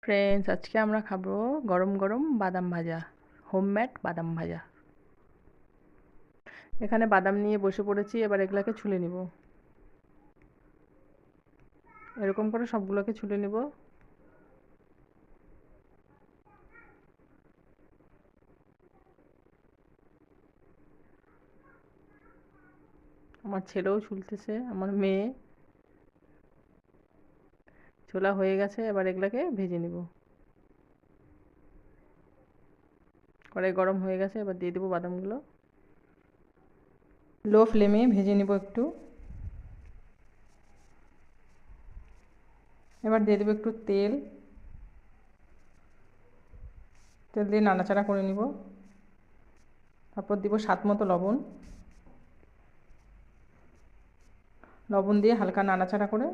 Friends, আজকে আমরা খাবো গরম গরম বাদাম ভাজা, হোমমেড বাদাম ভাজা। এখানে বাদাম নিয়ে বসে পড়েছি, এবার এগুলাকে ছুলে নিব। এরকম করে সবগুলোকে ছুলে নিব। আমার ছেলেও ছুলতেছে, আমার মেয়ে। ছোলা হয়ে গেছে, এবার এগুলাকে ভেজে নিব। কড়াই গরম হয়ে গেছে, এবার দিয়ে দেবো বাদামগুলো। লো ফ্লেমে ভেজে নিব একটু। এবার দিয়ে দেবো একটু তেল। তেল দিয়ে নাড়াচাড়া করে নিব। তারপর দিব স্বাদ মতো লবণ। লবণ দিয়ে হালকা নাড়াচাড়া করে